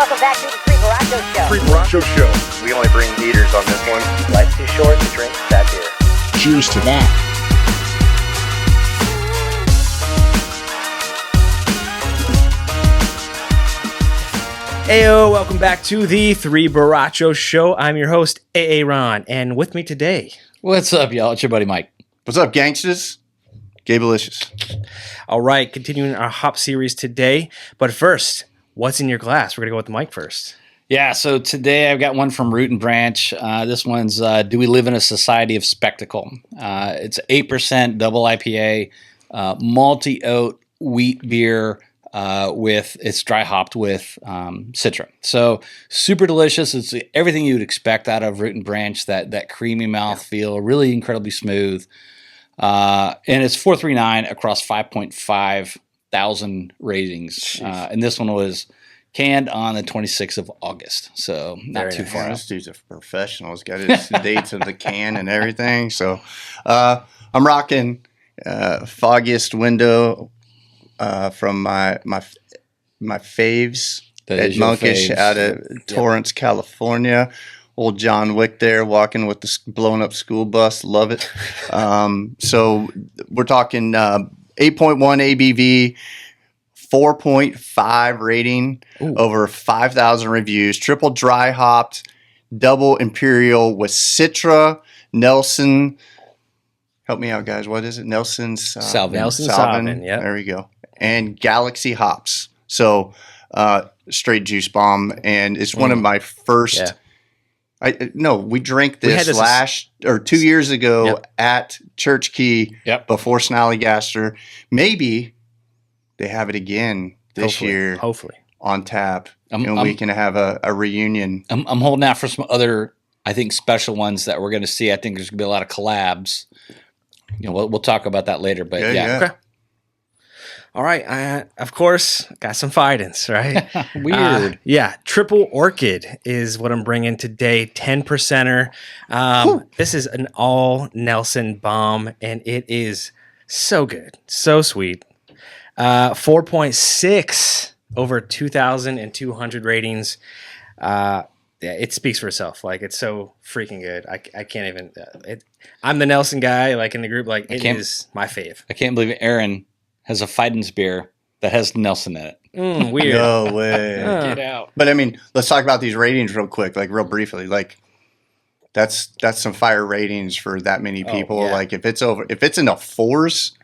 welcome back to the Three Borrachos Show. Three Borrachos Show. We only bring meters on this one. Life's too short to drink that beer. Cheers to that. Heyo, welcome back to the Three Borrachos Show. I'm your host, Aaron, and with me today. What's up, y'all? It's your buddy Mike. What's up, gangsters? Gabalicious. All right, continuing our hop series today. But first, what's in your glass? We're going to go with the mic first. Yeah, so today I've got one from Root and Branch. This one's Do We Live in a Society of Spectacle? It's 8% double IPA, multi-oat wheat beer it's dry hopped with Citra. So super delicious. It's everything you would expect out of Root and Branch, that creamy mouthfeel, really incredibly smooth. And it's 439 across 5.5 thousand ratings. And this one was canned on the 26th of August, so not too far out. This dude's a professional. He's got his dates of the can and everything. So I'm rocking Foggiest Window from my faves at Monkish out of Torrance, California. Old John Wick there walking with the blown up school bus. Love it. So we're talking 8.1 ABV, 4.5 rating, over 5,000 reviews, triple dry hopped, double imperial with Citra, Nelson. Help me out, guys. What is it? Nelson's Salvin. Nelson Salvin, yeah. There we go. And Galaxy hops. So straight juice bomb. And it's one of my first. Yeah. We drank this 2 years ago at Church Key before Snallygaster. Maybe they have it again this year. Hopefully. On tap. We can have a reunion. I'm holding out for some other, I think, special ones that we're going to see. I think there's going to be a lot of collabs. We'll talk about that later. But yeah. Okay. All right. Of course, got some Fidens, right? Weird. Triple Orchid is what I'm bringing today. 10%er. This is an all Nelson bomb, and it is so good. So sweet. 4.6 over 2,200 ratings. It speaks for itself. Like, it's so freaking good. I can't even. I'm the Nelson guy. Like, in the group, like, it is my fave. I can't believe Aaron has a Fidens beer that has Nelson in it. Weird. No way. Get out. But I mean, let's talk about these ratings real quick, like real briefly. Like, that's some fire ratings for that many people. Like, if it's in the fours,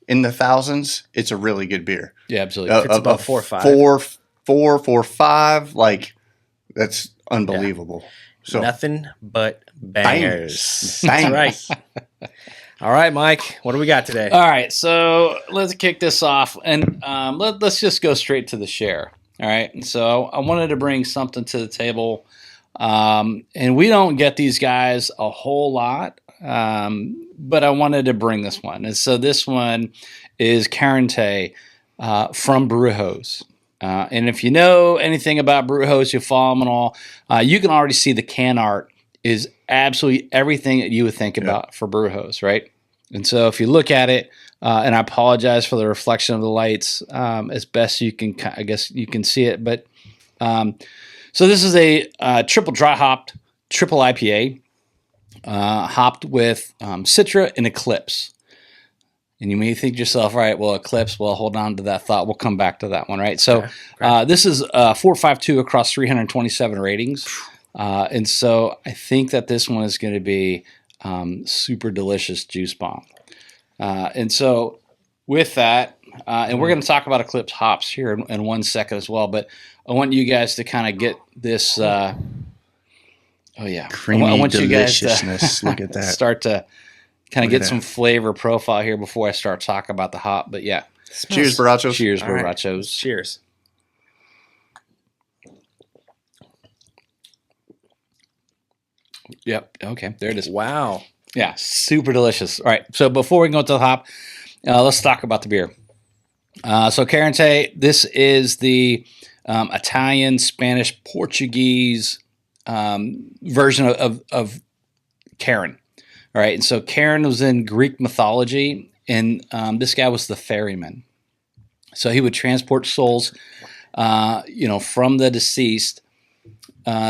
in the thousands, it's a really good beer. Yeah, absolutely. If it's above 4 or 5. 4, 5, like, that's unbelievable. Yeah. So nothing but bangers. Bangers. That's right. All right, Mike, what do we got today? All right, so let's kick this off, and let's just go straight to the share. All right, so I wanted to bring something to the table, and we don't get these guys a whole lot, but I wanted to bring this one. And so this one is Carente from Borrachos. And if you know anything about Borrachos, you follow them and all, you can already see the can art is absolutely everything that you would think about for Borrachos, right? And so if you look at it, and I apologize for the reflection of the lights as best you can, I guess you can see it. But so this is a triple dry hopped, triple IPA, hopped with Citra and Eclipse. And you may think to yourself, all right, well, Eclipse, well, hold on to that thought. We'll come back to that one, right? So this is 452 across 327 ratings. And so I think that this one is going to be super delicious juice bomb. And so with that, and we're going to talk about Eclipse hops here in 1 second as well, but I want you guys to kind of get this. Creamy I want you guys deliciousness. Look at that. Start to kind of get some flavor profile here before I start talking about the hop. But yeah. Cheers, Borrachos. Cheers, All right. Borrachos. Cheers. Yep. Okay. There it is. Wow. Yeah. Super delicious. All right. So before we go to the hop, let's talk about the beer. So Carente, this is the Italian, Spanish, Portuguese version of Charon. All right. And so Charon was in Greek mythology, and this guy was the ferryman. So he would transport souls from the deceased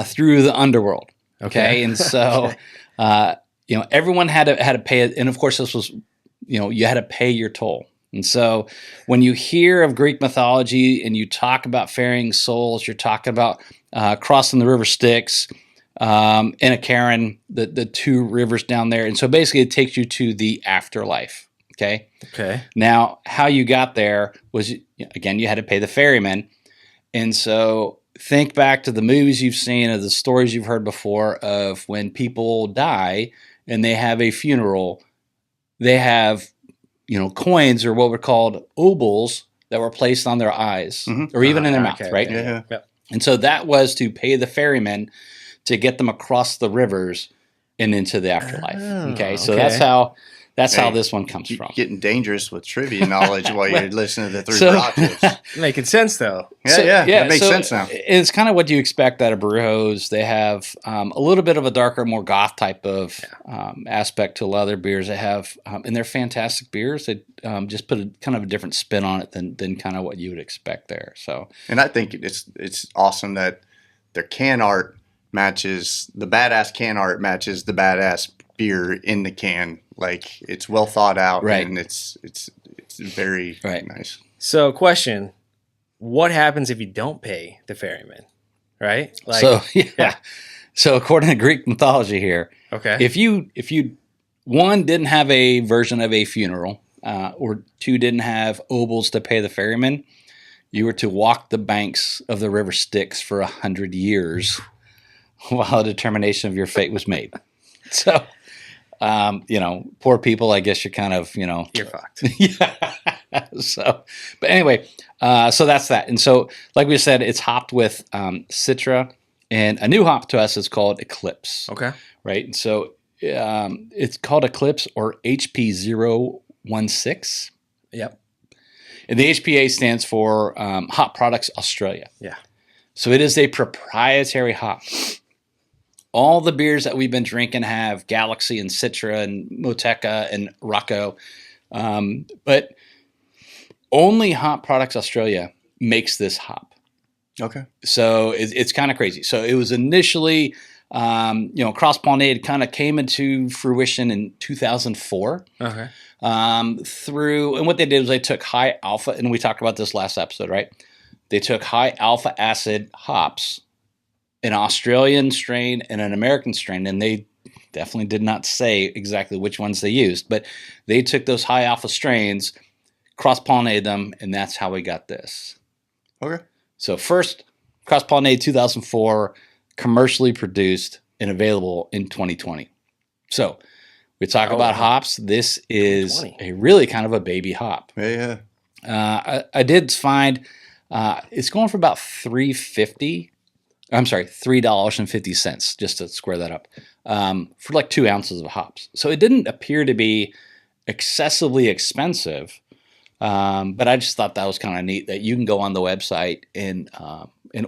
through the underworld. Okay, and so everyone had to pay it, and of course this was you had to pay your toll. And so when you hear of Greek mythology and you talk about ferrying souls, you're talking about crossing the river Styx, Anacarin, the two rivers down there. And so basically it takes you to the afterlife. Okay. Now, how you got there was, again, you had to pay the ferryman. And so think back to the movies you've seen or the stories you've heard before of when people die and they have a funeral, they have coins or what were called obols that were placed on their eyes or even in their mouth, right? Yeah. And so that was to pay the ferryman to get them across the rivers and into the afterlife. So that's how this one comes from. Getting dangerous with trivia knowledge while you're listening to the three Borrachos. Making sense though. That makes sense now. It's kind of what you expect out of Borrachos. They have a little bit of a darker, more goth type of aspect to a lot of their beers. They have, and they're fantastic beers. They just put a kind of a different spin on it than kind of what you would expect there. So, and I think it's awesome that their can art matches the badass can art matches the badass beer in the can. Like it's well thought out, right? And it's very nice. So, question: what happens if you don't pay the ferryman? Right? So according to Greek mythology here, if you one didn't have a version of a funeral, or two didn't have obols to pay the ferryman, you were to walk the banks of the river Styx for 100 years while a determination of your fate was made. So. Poor people, I guess you're kind of, you're fucked. So, but anyway, so that's that. And so, like we said, it's hopped with Citra, and a new hop to us is called Eclipse. Okay. Right. And so it's called Eclipse or HP016. Yep. And the HPA stands for Hop Products Australia. Yeah. So it is a proprietary hop. All the beers that we've been drinking have Galaxy and Citra and Moteca and Rocco. But only Hop Products Australia makes this hop. Okay. So it's kind of crazy. So it was initially, cross-pollinated kind of came into fruition in 2004. Okay. And what they did was they took high alpha, and we talked about this last episode, right? They took high alpha acid hops, an Australian strain and an American strain, and they definitely did not say exactly which ones they used, but they took those high alpha strains, cross-pollinated them, and that's how we got this. Okay. So first, cross-pollinated 2004, commercially produced and available in 2020. So we talk about hops. This is a really kind of a baby hop. Yeah. I did find it's going for about $3.50, just to square that up, for like 2 ounces of hops. So it didn't appear to be excessively expensive, but I just thought that was kind of neat that you can go on the website and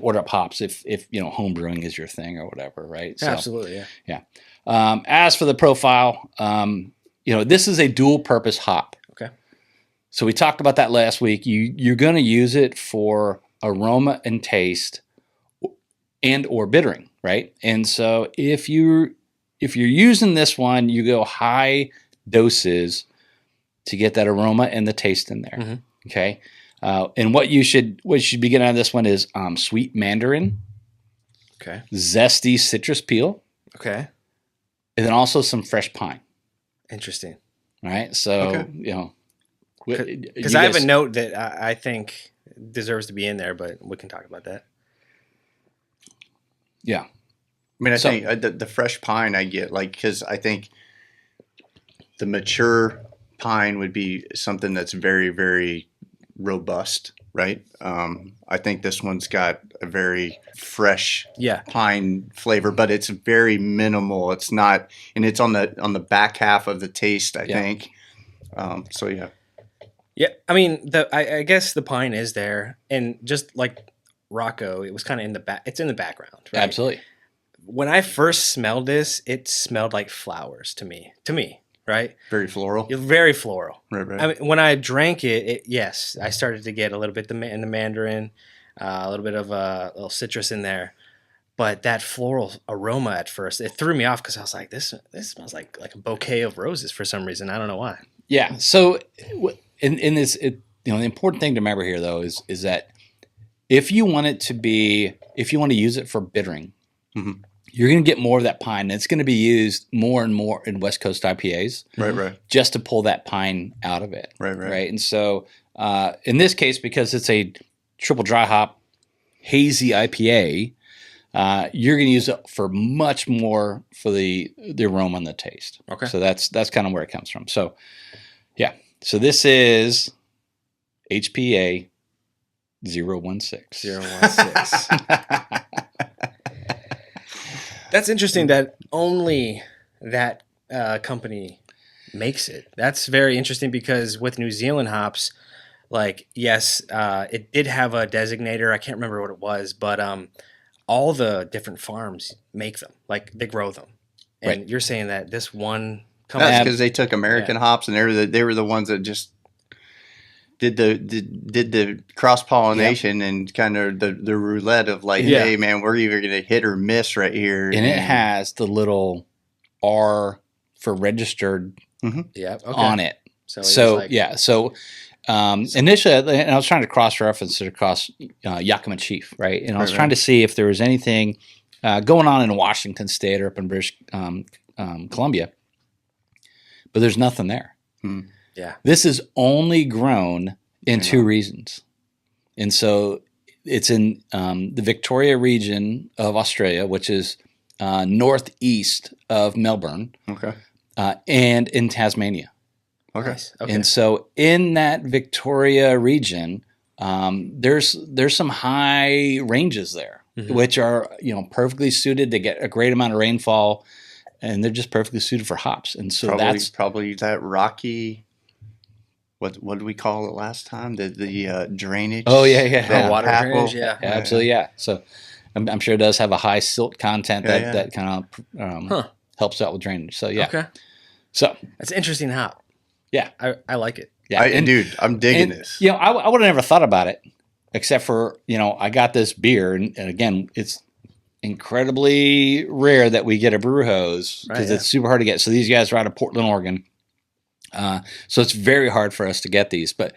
order up hops if home brewing is your thing or whatever, right? So, absolutely, yeah. As for the profile, this is a dual purpose hop. Okay. So we talked about that last week. You're going to use it for aroma and taste, and or bittering, right? And so if you're using this one, you go high doses to get that aroma and the taste in there. Mm-hmm. Okay. And what you should be getting out of this one is sweet mandarin. Okay. Zesty citrus peel. Okay. And then also some fresh pine. Interesting. All right. So, because I have a note that I think deserves to be in there, but we can talk about that. Yeah. I mean, I think the fresh pine I get, because I think the mature pine would be something that's very, very robust, right? I think this one's got a very fresh pine flavor, but it's very minimal. It's not, and it's on the back half of the taste, I think. So, yeah. Yeah, I mean, I guess the pine is there, and just like Rocco, it was kind of in the back. It's in the background, right? Absolutely. When I first smelled this, it smelled like flowers to me, right? Very floral. Very floral. Right. I mean, when I drank it, yes, I started to get a little bit in the mandarin. a little bit of a little citrus in there. But that floral aroma at first, it threw me off because I was like, this smells like a bouquet of roses for some reason. I don't know why. Yeah. So in this, the important thing to remember here though is that if you want to use it for bittering, you're going to get more of that pine. And it's going to be used more and more in West Coast IPAs, right, just to pull that pine out of it, right. And so in this case, because it's a triple dry hop hazy IPA, you're going to use it for much more for the aroma and the taste. Okay. So that's kind of where it comes from. So yeah. So this is HPA 016. 016. That's interesting that only that company makes it. That's very interesting because with New Zealand hops, like, yes, it did have a designator. I can't remember what it was, but all the different farms make them. Like, they grow them. And you're saying that this one company... That's because they took American hops, and they were the ones that just did the cross-pollination and kind of the roulette of like, hey, man, we're either going to hit or miss right here. And it has the little R for registered on it. So initially, and I was trying to cross-reference it across Yakima Chief, right? And I was trying to see if there was anything going on in Washington State or up in British Columbia, but there's nothing there. Yeah, this is only grown in two regions, and so it's in the Victoria region of Australia, which is northeast of Melbourne, and in Tasmania. Okay. Nice. Okay. And so in that Victoria region, there's some high ranges there, which are perfectly suited. They get a great amount of rainfall, and they're just perfectly suited for hops. And so that's probably that rocky. What did we call it last time? The drainage. Oh yeah. Water drainage. Yeah, absolutely. Yeah. So I'm sure it does have a high silt content that kind of helps out with drainage. So yeah. Okay. So that's an interesting hop. Yeah, I like it. Yeah, dude, I'm digging this. I would have never thought about it, except for I got this beer, and again, it's incredibly rare that we get a Borrachos because it's super hard to get. So these guys are out of Portland, Oregon, so it's very hard for us to get these. But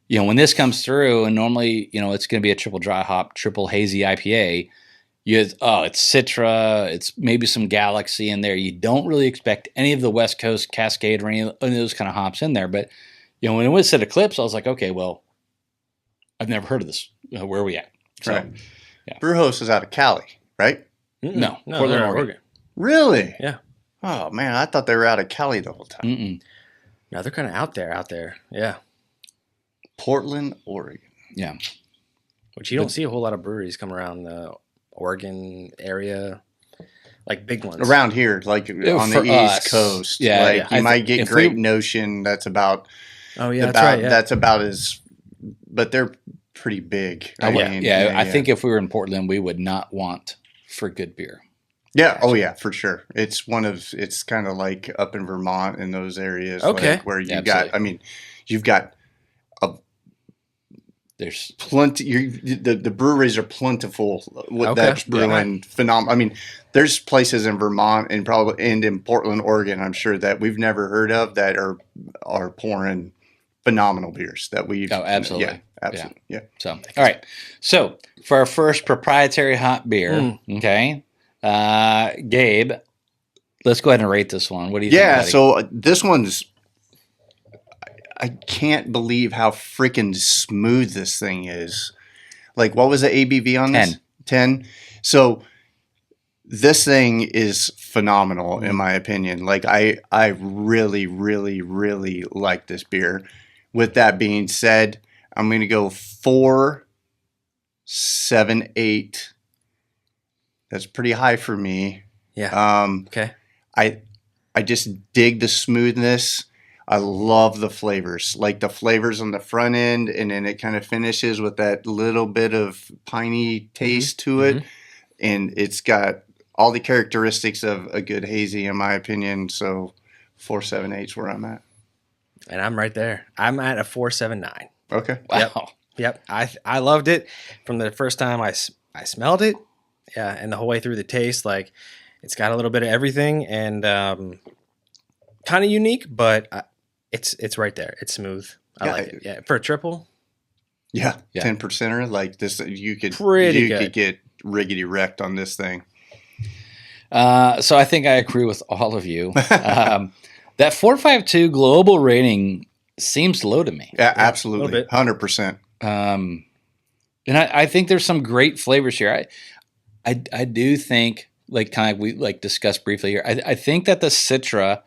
when this comes through, and normally it's going to be a triple dry hop, triple hazy IPA. It's Citra, it's maybe some Galaxy in there. You don't really expect any of the West Coast Cascade or any of those kind of hops in there. But, when it was at Eclipse, I was like, okay, well, I've never heard of this. Where are we at? So, right. Yeah. Borrachos is out of Cali, right? No, Portland, Oregon. Really? Yeah. Oh, man, I thought they were out of Cali the whole time. No, they're kind of out there. Yeah. Portland, Oregon. Yeah. Which you don't see a whole lot of breweries come around the Oregon area, like big ones around here, like on the East Coast. Yeah, like you might get Great Notion. That's about. Oh yeah, that's right. Yeah. That's about as, but they're pretty big. I think if we were in Portland, we would not want for good beer. Yeah. Oh yeah, for sure. It's it's kind of like up in Vermont in those areas. Okay. Like where you've got. There's plenty. The breweries are plentiful. That's brewing phenomenal. I mean, there's places in Vermont and in Portland, Oregon. I'm sure that we've never heard of that are pouring phenomenal beers that we've. Oh, absolutely. Absolutely. Yeah. So all right. So for our first proprietary hot beer, okay, Gabe, let's go ahead and rate this one. What do you think? Yeah. So this one's. I can't believe how freaking smooth this thing is. Like, what was the ABV on this? 10. So this thing is phenomenal in my opinion. Like, I really, really, really like this beer. With that being said, I'm going to go 4.78. That's pretty high for me. Yeah. Okay. I just dig the smoothness. I love the flavors, like the flavors on the front end, and then it kind of finishes with that little bit of piney taste to it. And it's got all the characteristics of a good hazy, in my opinion. So 4.78 is where I'm at. And I'm right there. I'm at a 4.79. Okay. Wow. Yep. I loved it from the first time I smelled it. Yeah. And the whole way through the taste, like it's got a little bit of everything and kind of unique, but it's right there. It's smooth. I like it. Yeah. For a triple. Yeah. 10%er like this. You could get riggedy wrecked on this thing. So I think I agree with all of you. That 452 global rating seems low to me. Yeah, absolutely. 100%. And I think there's some great flavors here. I do think, like kind of we like discussed briefly here, I think that the Citra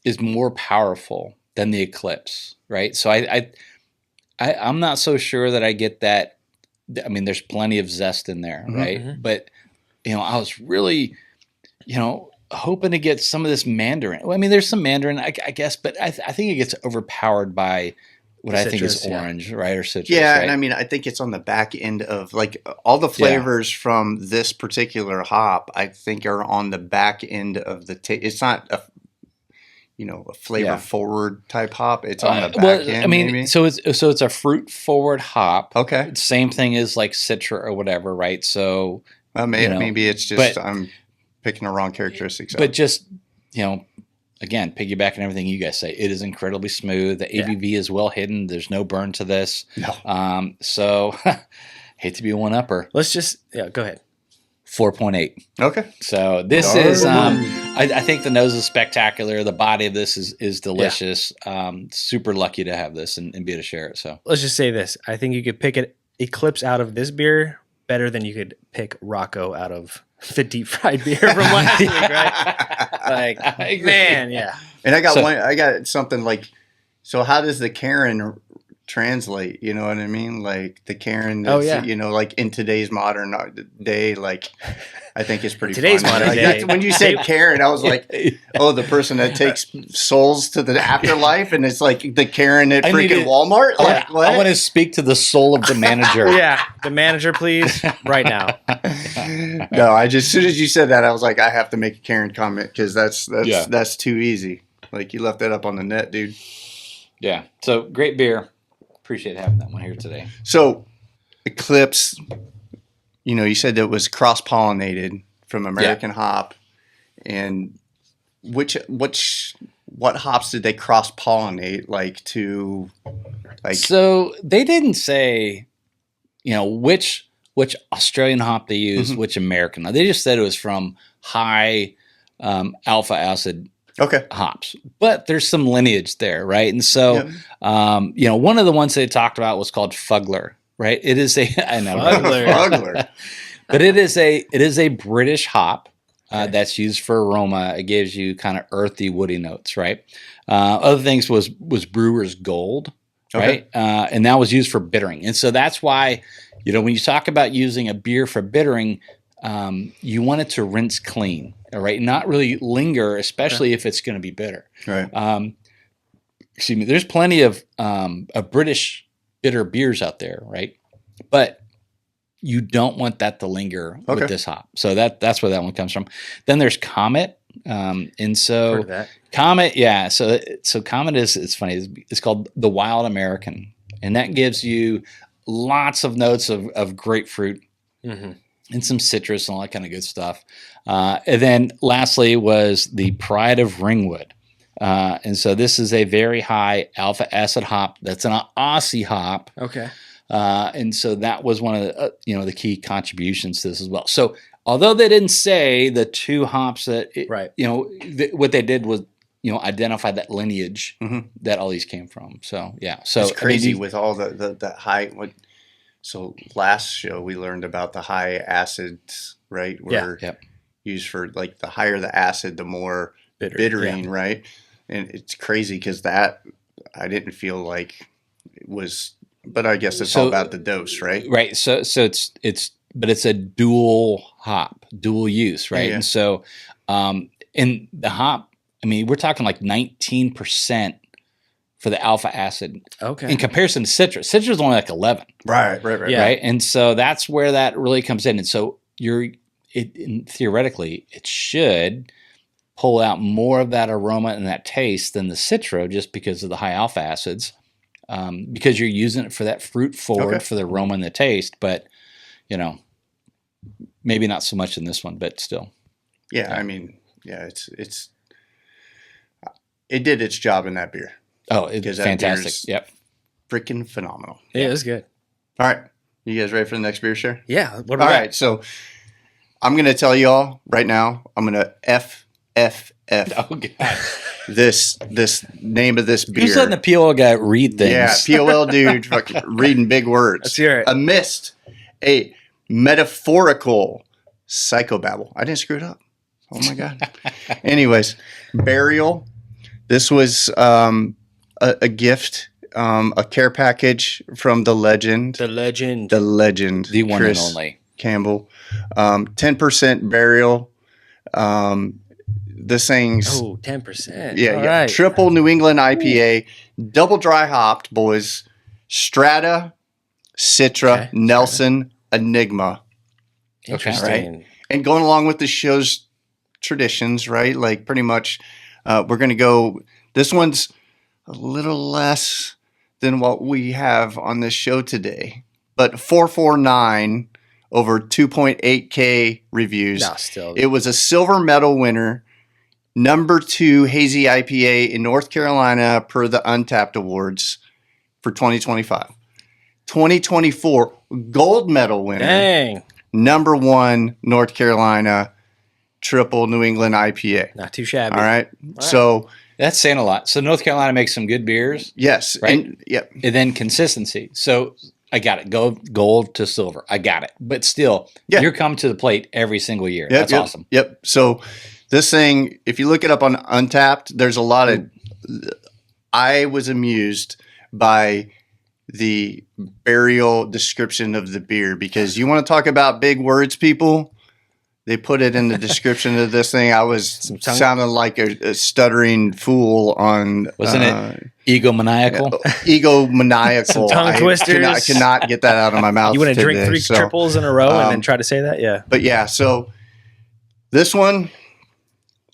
is more powerful than the Eclipse, right? So I'm not so sure that I get that. I mean, there's plenty of zest in there, right? Mm-hmm. But, I was really, hoping to get some of this Mandarin. Well, I mean, there's some Mandarin, I guess, but I think it gets overpowered by what I think is orange, right? Or citrus. Yeah, right? and I mean, I think it's on the back end of like all the flavors from this particular hop, I think are on the back end of the taste. It's not a flavor forward type hop. It's on the back end. I mean, maybe? so it's a fruit forward hop. Okay. Same thing as like Citra or whatever, right? So maybe it's just I'm picking the wrong characteristics. But just again, piggybacking everything you guys say, it is incredibly smooth. The ABV is well hidden. There's no burn to this. No. So hate to be a one upper. Let's just go ahead. 4.8. Okay. So this is I think the nose is spectacular. The body of this is delicious. Super lucky to have this and be able to share it. So let's just say this. I think you could pick an Eclipse out of this beer better than you could pick Rocco out of the deep fried beer from last week, right? Like, man, yeah. And I got something like, so how does the Karen translate? You know what I mean? Like the Karen, like in today's modern day, like I think it's pretty today's fun. modern day. When you said Karen, I was like, oh, the person that takes souls to the afterlife, and it's like the Karen at freaking Walmart. Like, what? I want to speak to the soul of the manager. The manager, please, right now. No, as soon as you said that, I was like, I have to make a Karen comment because that's too easy. Like you left that up on the net, dude. Yeah. So great beer. Appreciate having that one here today. So Eclipse, you said that it was cross-pollinated from American hop, and what hops did they cross-pollinate So they didn't say, which Australian hop they used, which American. They just said it was from high alpha acid hops, but there's some lineage there, right? And so, one of the ones they talked about was called Fugler, right? It is Fugler. But it is a British hop that's used for aroma. It gives you kind of earthy, woody notes, right? Other things was Brewer's Gold, right? And that was used for bittering, and so that's why when you talk about using a beer for bittering, you want it to rinse clean. All right, not really linger, especially if it's going to be bitter. Right. Excuse me. There's plenty of British bitter beers out there, right? But you don't want that to linger with this hop. So that's where that one comes from. Then there's Comet, and so Comet, So Comet it's funny. It's called the Wild American, and that gives you lots of notes of grapefruit. Mm-hmm. And some citrus and all that kind of good stuff. And then lastly was the Pride of Ringwood. And so this is a very high alpha acid hop. That's an Aussie hop. Okay. And so that was one of the, the key contributions to this as well. So although they didn't say the two hops that, what they did was, identify that lineage that all these came from. So, yeah. So it's crazy with all the high... So last show we learned about the high acids, right? Used for like the higher the acid, the more bittering, right? And it's crazy because that I didn't feel like it was, but I guess it's all about the dose, right? Right. So but it's a dual hop, dual use, right? Yeah. And so, in the hop, I mean, we're talking like 19%. For the alpha acid, in comparison to citrus, citrus is only like 11. Right. Right, and so that's where that really comes in. And so theoretically, it should pull out more of that aroma and that taste than the citro, just because of the high alpha acids. because you're using it for that fruit forward for the aroma and the taste. But maybe not so much in this one, but still. Yeah, I mean, it did its job in that beer. Oh, it's fantastic. Yep. Freaking phenomenal. Yeah, it was good. All right. You guys ready for the next beer share? Yeah. What All right. So I'm going to tell y'all right now, I'm going to F. Oh, God. This name of this beer. Who's letting the POL guy read things? Yeah, POL dude fucking reading big words. Let's hear it. Amidst a metaphorical psychobabble. I didn't screw it up. Oh, my God. Anyways, Burial. This was a gift, a care package from the legend. The legend. The one Chris and only. Campbell. 10% Burial. This thing's 10%. yeah, All yeah. right. Triple New England IPA, double dry hopped, boys. Strata, Citra, Nelson, Enigma. Interesting. Right? And going along with the show's traditions, right? Like pretty much we're going to go, this one's a little less than what we have on this show today, but 449 over 2.8K reviews. No, still. It was a silver medal winner, number 2 hazy IPA in North Carolina per the Untapped Awards for 2025. 2024 gold medal winner. Dang. Number 1 North Carolina triple New England IPA. Not too shabby. All right. So that's saying a lot. So North Carolina makes some good beers. yes. Right. And then consistency. So I got it. Go gold to silver. I got it. But still, you're coming to the plate every single year. That's awesome. Yep. So this thing, if you look it up on Untapped, there's a lot of, I was amused by the Burial description of the beer, because you want to talk about big words, people. They put it in the description of this thing. I was sounding like a stuttering fool on. Wasn't it egomaniacal? Egomaniacal. Some tongue twisters. I cannot get that out of my mouth. You want to drink today, 3 triples in a row and then try to say that? Yeah. But yeah, so this one,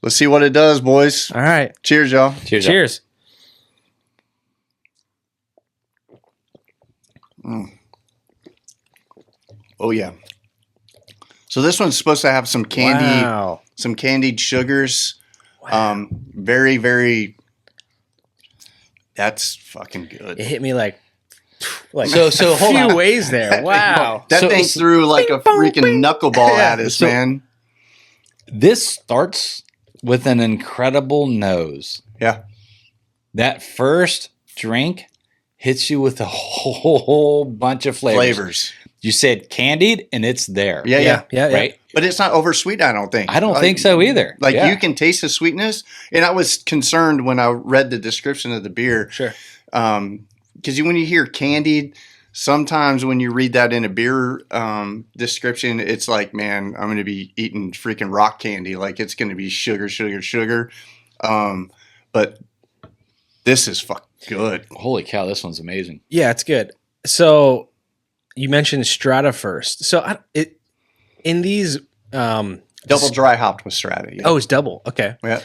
let's see what it does, boys. All right. Cheers, y'all. Cheers. Oh yeah. So this one's supposed to have some candy, some candied sugars. Very, very. That's fucking good. It hit me like so hold few on. ways there. Wow. That thing threw like a freaking knuckleball at us, man. This starts with an incredible nose. Yeah. That first drink hits you with a whole bunch of flavors. You said candied, and it's there. Yeah. Right? But it's not oversweet, I don't think. I don't think so either. Like you can taste the sweetness. And I was concerned when I read the description of the beer. Sure. Because when you hear candied, sometimes when you read that in a beer description, it's like, man, I'm going to be eating freaking rock candy. Like it's going to be sugar. But this is fucking good. Holy cow, this one's amazing. Yeah, it's good. So you mentioned Strata first. So in these Double dry hopped with Strata. Yeah. Oh, it's double. Okay. Yeah.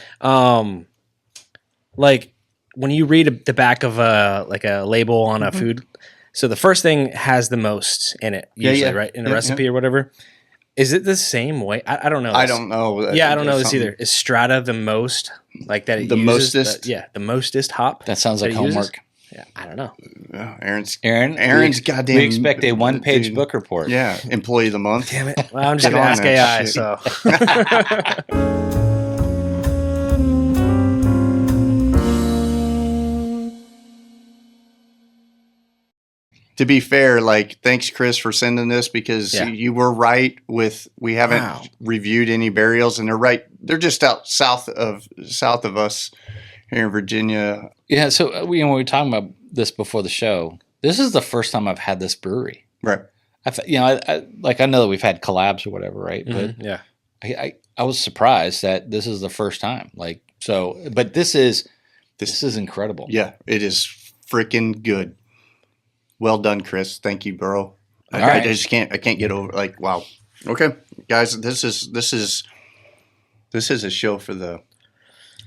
Like when you read the back of a label on a food, so the first thing has the most in it usually, right? In a recipe or whatever. Is it the same way? I don't know. I don't know. Yeah, I don't know this either. Is Strata the most like that? The mostest? The mostest hop. That sounds like homework. Yeah, I don't know. Aaron's goddamn. We expect a one-page book report. Yeah, employee of the month. Damn it! Well, I'm just gonna ask AI. So. To be fair, like, thanks, Chris, for sending this, because you were right with, we haven't reviewed any burials, and they're right. They're just out south of us here in Virginia. Yeah. So when we were talking about this before the show, this is the first time I've had this brewery. Right. I know that we've had collabs or whatever, right? Mm-hmm. But I was surprised that this is the first time. But this is incredible. Yeah, it is freaking good. Well done, Chris. Thank you, bro. I just can't get over, like, wow. Okay, guys, this is a show for the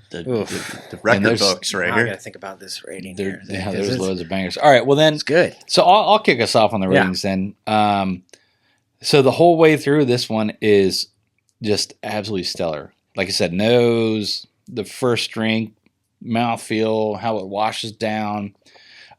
the record books right I here. gotta think about this rating. There's loads of bangers. All right, well then, it's good. So I'll kick us off on the ratings then. So the whole way through, this one is just absolutely stellar. Like I said, nose, the first drink, mouthfeel, how it washes down.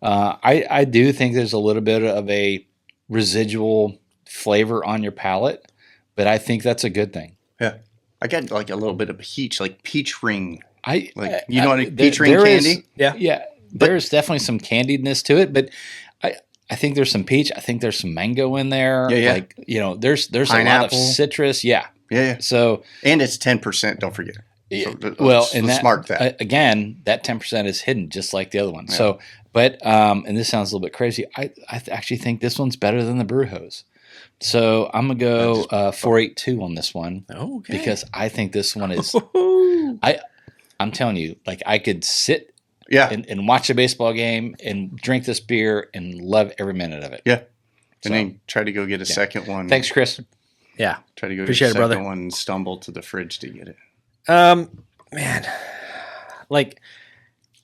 I do think there's a little bit of a residual flavor on your palate, but I think that's a good thing. Yeah, I got like a little bit of peach, like peach ring. You know what peach ring candy? Yeah. There's definitely some candiedness to it, but I think there's some peach. I think there's some mango in there. Yeah. Like, there's Pineapple. a lot of citrus. Yeah. So, and it's 10%. Don't forget. Yeah, So let's mark that. Again, that 10% is hidden, just like the other one. Yeah. So, but and this sounds a little bit crazy. I actually think this one's better than the Borrachos. So I'm gonna go 4.82 on this one. Okay. Because I think this one is. I'm telling you, like I could sit. Yeah. And watch a baseball game and drink this beer and love every minute of it. Yeah. And then try to go get a second one. Thanks, Chris. Yeah. Try to go Appreciate get a second brother. one and stumble to the fridge to get it. Man, like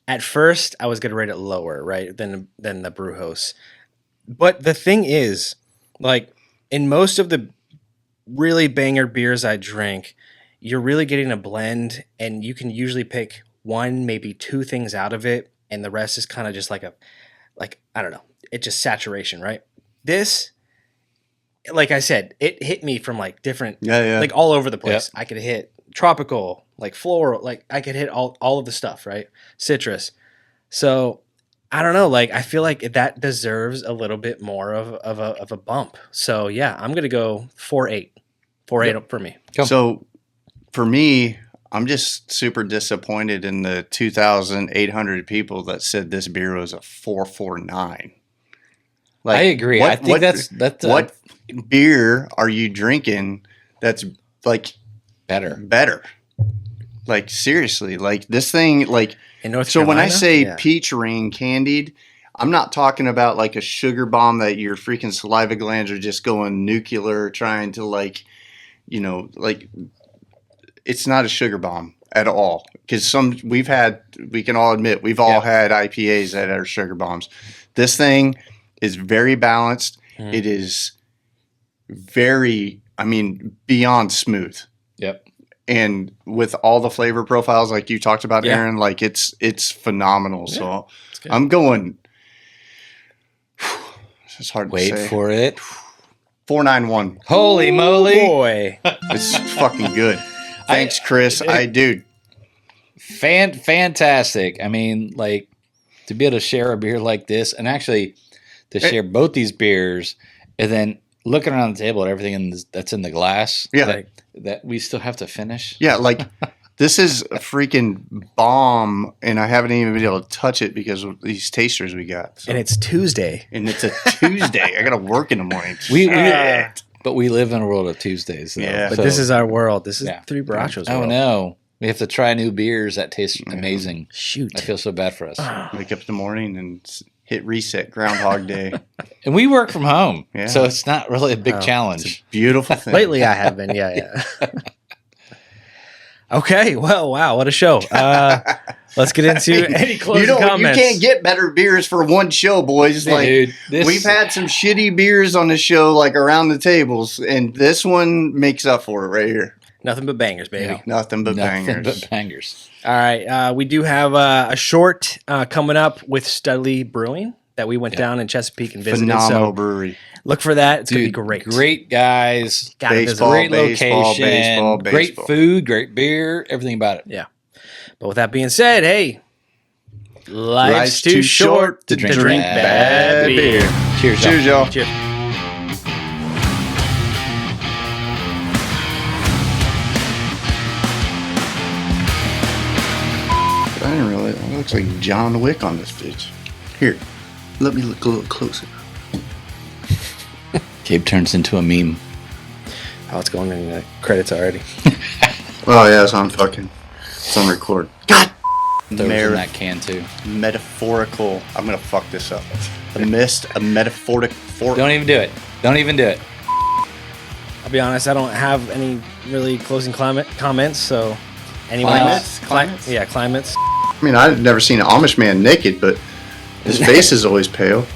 at first I was gonna rate it lower, right, than the Borrachos. But the thing is, like in most of the really banger beers I drink, you're really getting a blend, and you can usually pick one, maybe two things out of it, and the rest is kind of just like I don't know, it's just saturation, right? This, like I said, it hit me from like different, like all over the place. I could hit tropical, like floral, like I could hit all of the stuff, right? Citrus. So I don't know, like I feel like that deserves a little bit more of a bump. So yeah, I'm gonna go 4.8. 4.8 for me. So for me, I'm just super disappointed in the 2,800 people that said this beer was a 4.49. Like, I agree. I think that's what beer are you drinking that's like better? Like seriously, like this thing, like in North so Carolina? When I say peach ring candied, I'm not talking about like a sugar bomb that your freaking saliva glands are just going nuclear trying to like it's not a sugar bomb at all. Because we can all admit, we've all had IPAs that are sugar bombs. This thing is very balanced. It is very, beyond smooth. Yep. And with all the flavor profiles like you talked about, Aaron, like it's phenomenal. Yeah, so I'm going, it's hard to say. Wait for it. 491. Holy moly. Boy. It's fucking good. Thanks, Chris. Dude. Fantastic. I mean, like, to be able to share a beer like this, and actually to share both these beers, and then looking around the table at everything that's in the glass that we still have to finish. Yeah, like, this is a freaking bomb, and I haven't even been able to touch it because of these tasters we got. So. And it's Tuesday. And it's a Tuesday. I got to work in the morning. But we live in a world of Tuesdays. Though. Yeah. But this is our world. This is Three Borrachos. Oh, no. We have to try new beers that taste amazing. Shoot. I feel so bad for us. Wake up in the morning and hit reset, Groundhog Day. And we work from home. Yeah. So it's not really a big challenge. It's a beautiful thing. Lately I have been. Yeah. Okay. Well, wow. What a show. Let's get into any closing comments. You can't get better beers for one show, boys. Like, dude, we've had some shitty beers on the show, like around the tables, and this one makes up for it right here. Nothing but bangers, baby. Yeah, nothing but bangers. All right. We do have a short coming up with Studley Brewing that we went down in Chesapeake and visited. Phenomenal brewery. Look for that. It's going to be great. Great guys. Baseball, great location. Baseball. Great food. Great beer. Everything about it. Yeah. But with that being said, hey, life's too short to drink bad beer. Cheers, y'all. Cheers. I didn't realize it looks like John Wick on this bitch. Here, let me look a little closer. Gabe turns into a meme. Oh, it's going in the credits already. Oh yeah, it's on record. God. There was in that can too. Metaphorical. I'm gonna fuck this up. A metaphoric. Don't even do it. I'll be honest. I don't have any really closing comments, so Anyone else? Climates? Climates. I mean, I've never seen an Amish man naked, but his face is always pale.